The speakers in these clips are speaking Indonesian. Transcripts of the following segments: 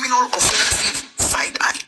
criminal offensive side eye.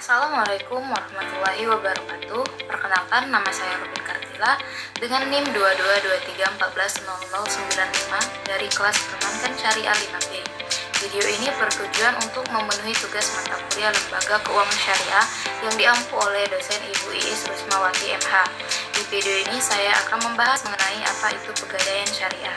Assalamualaikum warahmatullahi wabarakatuh. Perkenalkan, nama saya Rubin Kartila dengan NIM 2223140095 dari kelas Perbankan Syariah 5B. Video ini bertujuan untuk memenuhi tugas mata kuliah Lembaga Keuangan Syariah yang diampu oleh dosen Ibu Iis Rusmawati MH. Di video ini saya akan membahas mengenai apa itu Pegadaian Syariah.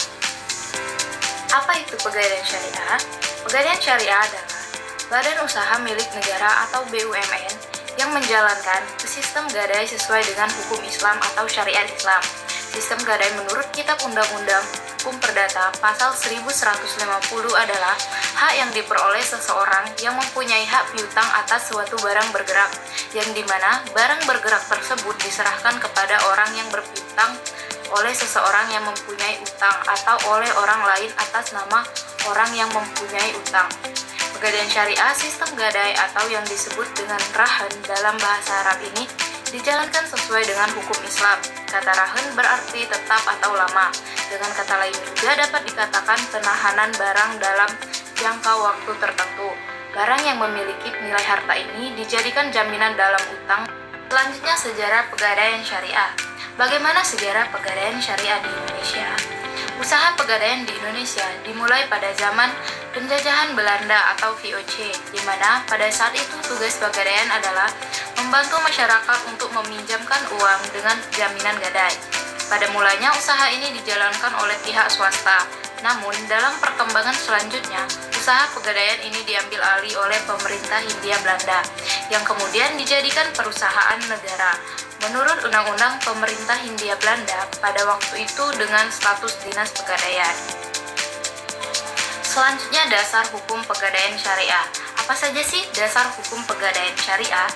Apa itu Pegadaian Syariah? Pegadaian Syariah adalah badan usaha milik negara atau BUMN yang menjalankan sistem gadai sesuai dengan hukum Islam atau syariat Islam. Sistem gadai menurut Kitab Undang-Undang Hukum Perdata pasal 1150 adalah hak yang diperoleh seseorang yang mempunyai hak piutang atas suatu barang bergerak, yang dimana barang bergerak tersebut diserahkan kepada orang yang berpiutang oleh seseorang yang mempunyai utang atau oleh orang lain atas nama orang yang mempunyai utang. Pegadaian syariah, sistem gadai atau yang disebut dengan rahan dalam bahasa Arab ini dijalankan sesuai dengan hukum Islam. Kata rahan berarti tetap atau lama. Dengan kata lain juga dapat dikatakan penahanan barang dalam jangka waktu tertentu. Barang yang memiliki nilai harta ini dijadikan jaminan dalam utang. Selanjutnya, sejarah pegadaian syariah. Bagaimana sejarah pegadaian syariah di Indonesia? Usaha pegadaian di Indonesia dimulai pada zaman penjajahan Belanda atau VOC, di mana pada saat itu tugas pegadaian adalah membantu masyarakat untuk meminjamkan uang dengan jaminan gadai. Pada mulanya usaha ini dijalankan oleh pihak swasta, namun dalam perkembangan selanjutnya, usaha pegadaian ini diambil alih oleh pemerintah Hindia Belanda, yang kemudian dijadikan perusahaan negara. Menurut Undang-Undang Pemerintah Hindia Belanda pada waktu itu dengan status dinas pegadaian. Selanjutnya, dasar hukum pegadaian syariah. Apa saja sih dasar hukum pegadaian syariah?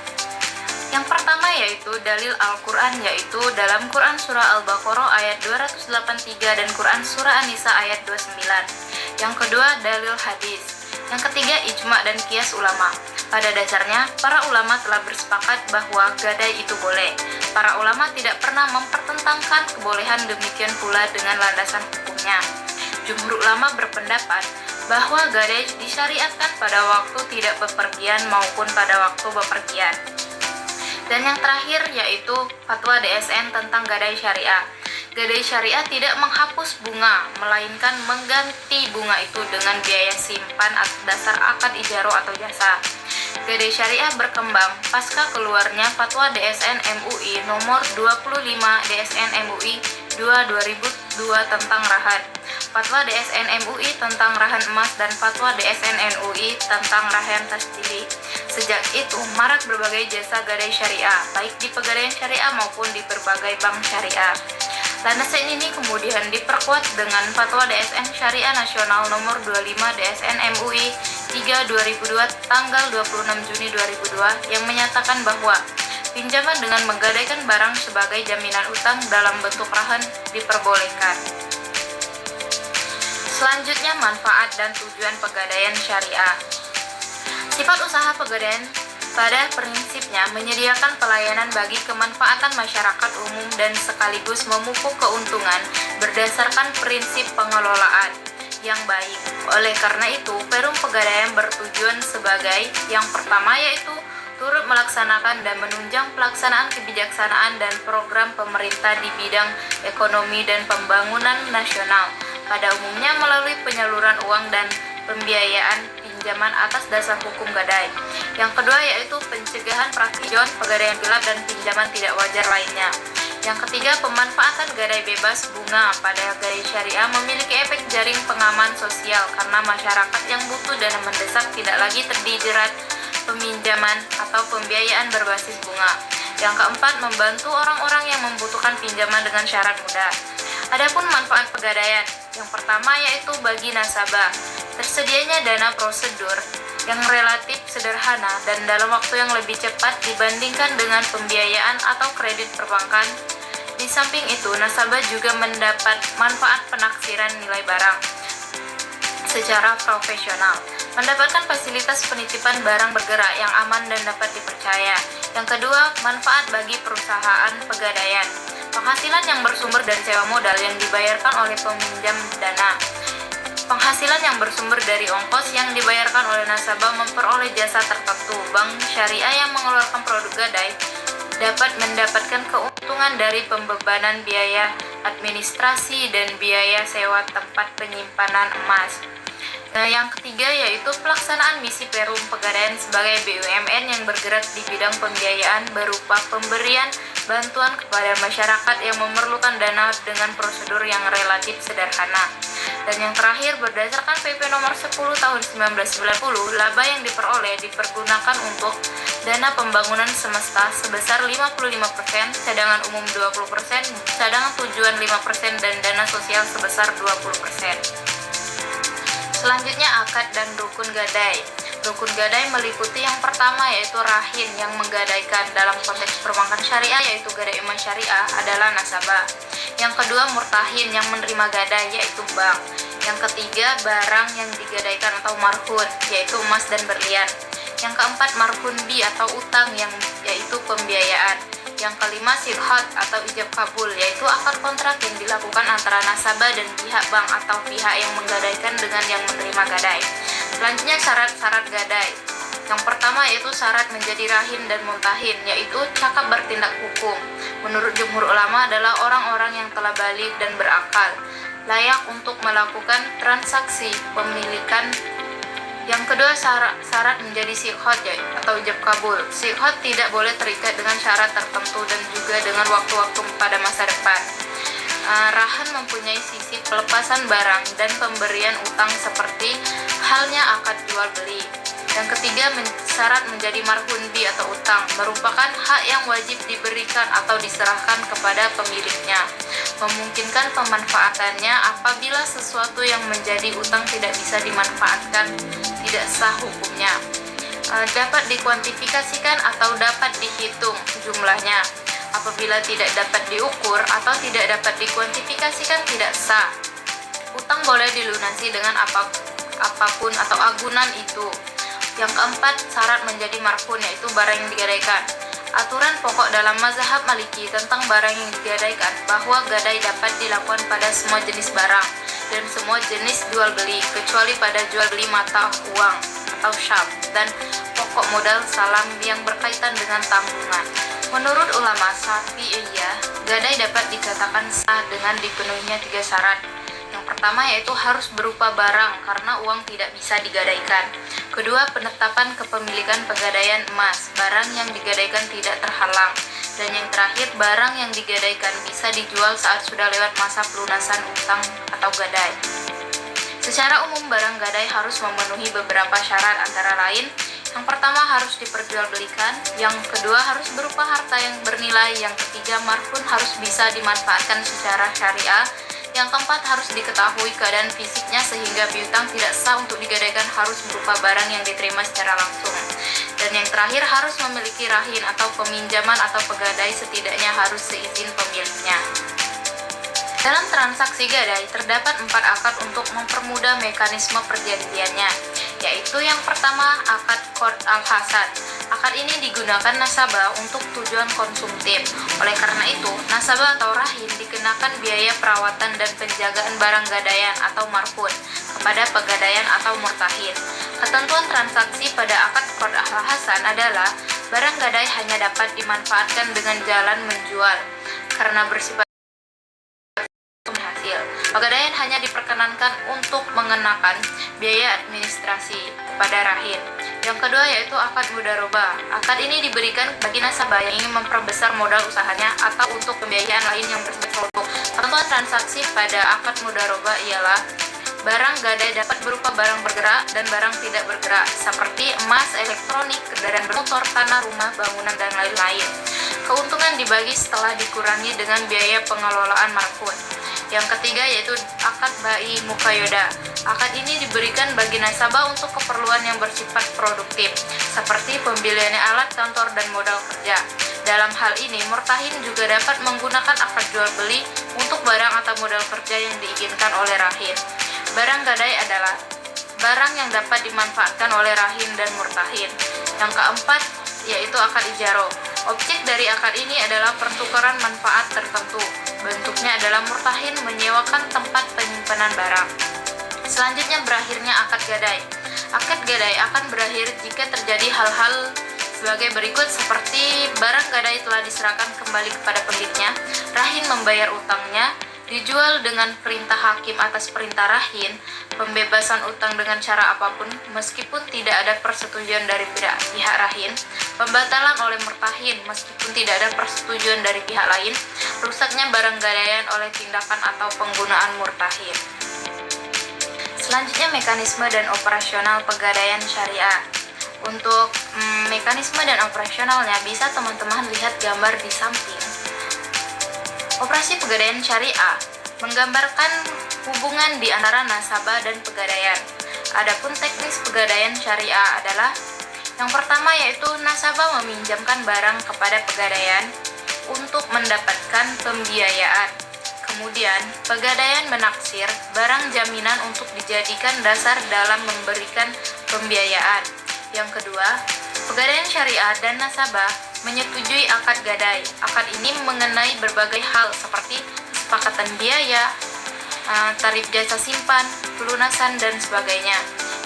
Yang pertama yaitu dalil Al-Quran, yaitu dalam Quran Surah Al-Baqarah ayat 283 dan Quran Surah An-Nisa ayat 29. Yang kedua, dalil hadis. Yang ketiga, ijma dan qiyas ulama. Pada dasarnya, para ulama telah bersepakat bahwa gadai itu boleh. Para ulama tidak pernah mempertentangkan kebolehan, demikian pula dengan landasan hukumnya. Jumhur ulama berpendapat bahwa gadai disyariatkan pada waktu tidak bepergian maupun pada waktu bepergian. Dan yang terakhir yaitu fatwa DSN tentang gadai syariah. Gadai syariah tidak menghapus bunga, melainkan mengganti bunga itu dengan biaya simpan atas dasar akad ijaro atau jasa. Gadai syariah berkembang pasca keluarnya fatwa DSN MUI nomor 25 DSN MUI 2/2002 tentang rahan, fatwa DSN MUI tentang rahan emas, dan fatwa DSN MUI tentang rahan tasdili. Sejak itu marak berbagai jasa gadai syariah, baik di pegadaian syariah maupun di berbagai bank syariah. Landasan ini kemudian diperkuat dengan fatwa DSN Syariah Nasional nomor 25 DSN MUI 3/2002 tanggal 26 Juni 2002 yang menyatakan bahwa pinjaman dengan menggadaikan barang sebagai jaminan utang dalam bentuk rahan diperbolehkan. Selanjutnya, manfaat dan tujuan pegadaian syariah. Sifat usaha pegadaian pada prinsipnya menyediakan pelayanan bagi kemanfaatan masyarakat umum dan sekaligus memupuk keuntungan berdasarkan prinsip pengelolaan yang baik. Oleh karena itu, Perum Pegadaian bertujuan sebagai yang pertama yaitu turut melaksanakan dan menunjang pelaksanaan kebijaksanaan dan program pemerintah di bidang ekonomi dan pembangunan nasional, pada umumnya melalui penyaluran uang dan pembiayaan pinjaman atas dasar hukum gadai. Yang kedua yaitu pencegahan praktik jual pegadaian gelap dan pinjaman tidak wajar lainnya. Yang ketiga, pemanfaatan gadai bebas bunga pada gadai syariah memiliki efek jaring pengaman sosial karena masyarakat yang butuh dana mendesak tidak lagi terjerat peminjaman atau pembiayaan berbasis bunga. Yang keempat, membantu orang-orang yang membutuhkan pinjaman dengan syarat mudah. Adapun manfaat pegadaian, yang pertama yaitu bagi nasabah, tersedianya dana prosedur yang relatif sederhana dan dalam waktu yang lebih cepat dibandingkan dengan pembiayaan atau kredit perbankan. Di samping itu, nasabah juga mendapat manfaat penaksiran nilai barang secara profesional, mendapatkan fasilitas penitipan barang bergerak yang aman dan dapat dipercaya. Yang kedua, manfaat bagi perusahaan pegadaian, penghasilan yang bersumber dari sewa modal yang dibayarkan oleh peminjam dana. Penghasilan yang bersumber dari ongkos yang dibayarkan oleh nasabah memperoleh jasa tertentu. Bank syariah yang mengeluarkan produk gadai dapat mendapatkan keuntungan dari pembebanan biaya administrasi dan biaya sewa tempat penyimpanan emas. Yang ketiga yaitu pelaksanaan misi Perum Pegadaian sebagai BUMN yang bergerak di bidang pembiayaan berupa pemberian bantuan kepada masyarakat yang memerlukan dana dengan prosedur yang relatif sederhana. Dan yang terakhir, berdasarkan PP nomor 10 tahun 1990, laba yang diperoleh dipergunakan untuk dana pembangunan semesta sebesar 55%, cadangan umum 20%, cadangan tujuan 5%, dan dana sosial sebesar 20%. Selanjutnya, akad dan rukun gadai. Rukun gadai meliputi yang pertama yaitu rahin yang menggadaikan dalam konteks perbankan syariah yaitu gadai emas syariah adalah nasabah. Yang kedua, murtahin yang menerima gadai yaitu bank. Yang ketiga, barang yang digadaikan atau marhun yaitu emas dan berlian. Yang keempat, marhun bi atau utang yang yaitu pembiayaan. Yang kelima, silhat atau ijab kabul yaitu akad kontrak yang dilakukan antara nasabah dan pihak bank atau pihak yang menggadaikan dengan yang menerima gadai. Selanjutnya, syarat-syarat gadai. Yang pertama yaitu syarat menjadi rahin dan murtahin yaitu cakap bertindak hukum. Menurut jumhur ulama adalah orang-orang yang telah baligh dan berakal, layak untuk melakukan transaksi pemilikan. Yang kedua, syarat menjadi sikhat atau ijab kabul. Sikhat tidak boleh terikat dengan syarat tertentu dan juga dengan waktu-waktu pada masa depan. Rahan mempunyai sisi pelepasan barang dan pemberian utang seperti halnya akad jual beli. Yang ketiga, syarat menjadi marhun bi atau utang merupakan hak yang wajib diberikan atau diserahkan kepada pemiliknya, memungkinkan pemanfaatannya apabila sesuatu yang menjadi utang tidak bisa dimanfaatkan, tidak sah hukumnya. Dapat dikuantifikasikan atau dapat dihitung jumlahnya. Apabila tidak dapat diukur atau tidak dapat dikuantifikasikan, tidak sah. Utang boleh dilunasi dengan apapun atau agunan itu. Yang keempat, syarat menjadi marhun yaitu barang yang digadaikan. Aturan pokok dalam mazhab Maliki tentang barang yang digadaikan bahwa gadai dapat dilakukan pada semua jenis barang dan semua jenis jual beli kecuali pada jual beli mata uang atau syab dan pokok modal salam yang berkaitan dengan tanggungan. Menurut ulama Syafi'iyah, gadai dapat dikatakan sah dengan dipenuhinya 3 syarat. Yang pertama yaitu harus berupa barang karena uang tidak bisa digadaikan. Kedua, penetapan kepemilikan pegadaian emas, barang yang digadaikan tidak terhalang. Dan yang terakhir, barang yang digadaikan bisa dijual saat sudah lewat masa pelunasan utang atau gadai. Secara umum, barang gadai harus memenuhi beberapa syarat antara lain. Yang pertama, harus diperjualbelikan. Yang kedua, harus berupa harta yang bernilai. Yang ketiga, marhun harus bisa dimanfaatkan secara syariah. Yang keempat, harus diketahui keadaan fisiknya sehingga piutang tidak sah untuk digadaikan, harus berupa barang yang diterima secara langsung. Dan yang terakhir, harus memiliki rahin atau peminjaman atau pegadai, setidaknya harus seizin pemiliknya. Dalam transaksi gadai, terdapat 4 akad untuk mempermudah mekanisme perjanjiannya, yaitu yang pertama, akad Qard al-Hasan. Akad ini digunakan nasabah untuk tujuan konsumtif. Oleh karena itu, nasabah atau rahin dikenakan biaya perawatan dan penjagaan barang gadaian atau marhun kepada pegadaian atau murtahin. Ketentuan transaksi pada akad Qard al-Hasan adalah barang gadai hanya dapat dimanfaatkan dengan jalan menjual karena bersifat hasil. Pegadaian hanya diperkenankan untuk mengenakan biaya administrasi kepada rahin. Yang kedua yaitu akad mudharabah. Akad ini diberikan bagi nasabah yang ingin memperbesar modal usahanya atau untuk pembiayaan lain yang bersifat produk. Ketentuan transaksi pada akad mudharabah ialah barang gadai dapat berupa barang bergerak dan barang tidak bergerak seperti emas, elektronik, kendaraan bermotor, tanah, rumah, bangunan, dan lain-lain. Keuntungan dibagi setelah dikurangi dengan biaya pengelolaan marhun. Yang ketiga yaitu akad bai mukayoda. Akad ini diberikan bagi nasabah untuk keperluan yang bersifat produktif, seperti pembelian alat kantor dan modal kerja. Dalam hal ini, murtahin juga dapat menggunakan akad jual beli untuk barang atau modal kerja yang diizinkan oleh rahin. Barang gadai adalah barang yang dapat dimanfaatkan oleh rahin dan murtahin. Yang keempat yaitu akad ijaro. Objek dari akad ini adalah pertukaran manfaat tertentu. Bentuknya adalah murtahin menyewakan tempat penyimpanan barang. Selanjutnya berakhirnya akad gadai. Akad gadai akan berakhir jika terjadi hal-hal sebagai berikut, seperti barang gadai telah diserahkan kembali kepada pemiliknya, rahin membayar utangnya, dijual dengan perintah hakim atas perintah rahin, pembebasan utang dengan cara apapun meskipun tidak ada persetujuan dari pihak rahin, pembatalan oleh murtahin meskipun tidak ada persetujuan dari pihak lain, rusaknya barang gadaian oleh tindakan atau penggunaan murtahin. Selanjutnya mekanisme dan operasional pegadaian syariah. Untuk mekanisme dan operasionalnya bisa teman-teman lihat gambar di samping. Operasi pegadaian syariah menggambarkan hubungan di antara nasabah dan pegadaian. Adapun teknis pegadaian syariah adalah yang pertama yaitu nasabah meminjamkan barang kepada pegadaian untuk mendapatkan pembiayaan. Kemudian, pegadaian menaksir barang jaminan untuk dijadikan dasar dalam memberikan pembiayaan. Yang kedua, pegadaian syariah dan nasabah menyetujui akad gadai. Akad ini mengenai berbagai hal seperti kesepakatan biaya, tarif jasa simpan, pelunasan, dan sebagainya.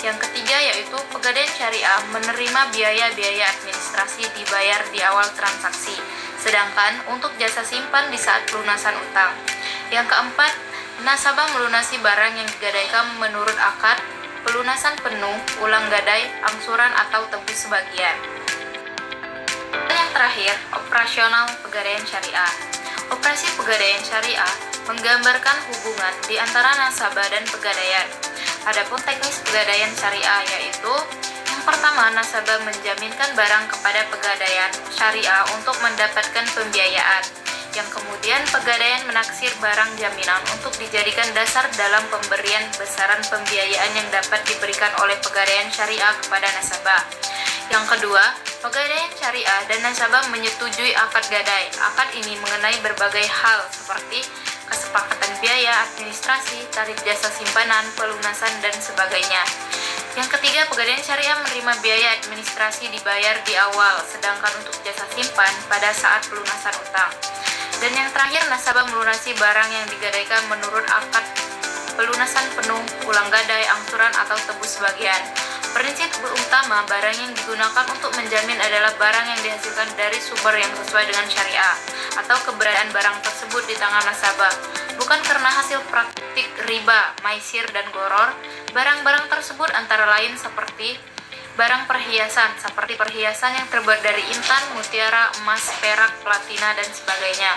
Yang ketiga yaitu pegadaian syariah menerima biaya-biaya administrasi dibayar di awal transaksi, sedangkan untuk jasa simpan di saat pelunasan utang. Yang keempat, nasabah melunasi barang yang digadaikan menurut akad, pelunasan penuh, ulang gadai, angsuran atau tebus sebagian. Dan yang terakhir, operasional pegadaian syariah. Operasi pegadaian syariah menggambarkan hubungan di antara nasabah dan pegadaian. Adapun teknis pegadaian syariah yaitu yang pertama, nasabah menjaminkan barang kepada pegadaian syariah untuk mendapatkan pembiayaan. Yang kemudian pegadaian menaksir barang jaminan untuk dijadikan dasar dalam pemberian besaran pembiayaan yang dapat diberikan oleh pegadaian syariah kepada nasabah. Yang kedua, pegadaian syariah dan nasabah menyetujui akad gadai. Akad ini mengenai berbagai hal seperti kesepakatan biaya, administrasi, tarif jasa simpanan, pelunasan, dan sebagainya. Yang ketiga, pegadaian syariah menerima biaya administrasi dibayar di awal, sedangkan untuk jasa simpan pada saat pelunasan utang. Dan yang terakhir, nasabah melunasi barang yang digadaikan menurut akad pelunasan penuh, ulang gadai, angsuran, atau tebus sebagian. Prinsip utama barang yang digunakan untuk menjamin adalah barang yang dihasilkan dari sumber yang sesuai dengan syariah atau keberadaan barang tersebut di tangan nasabah, bukan karena hasil praktik riba, maisir, dan goror. Barang-barang tersebut antara lain seperti barang perhiasan, seperti perhiasan yang terbuat dari intan, mutiara, emas, perak, platina, dan sebagainya.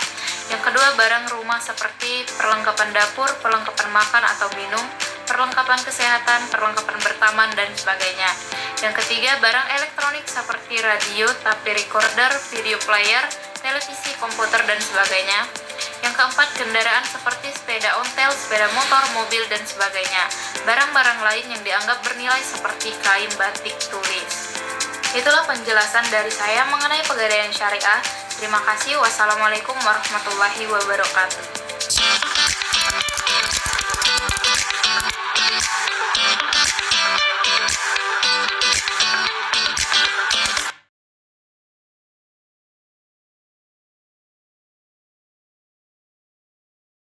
Yang kedua, barang rumah seperti perlengkapan dapur, perlengkapan makan atau minum, perlengkapan kesehatan, perlengkapan bertaman, dan sebagainya. Yang ketiga, barang elektronik seperti radio, tape recorder, video player, televisi, komputer, dan sebagainya. Yang keempat, kendaraan seperti sepeda ontel, sepeda motor, mobil, dan sebagainya. Barang-barang lain yang dianggap bernilai seperti kain batik tulis. Itulah penjelasan dari saya mengenai pegadaian syariah. Terima kasih. Wassalamualaikum warahmatullahi wabarakatuh.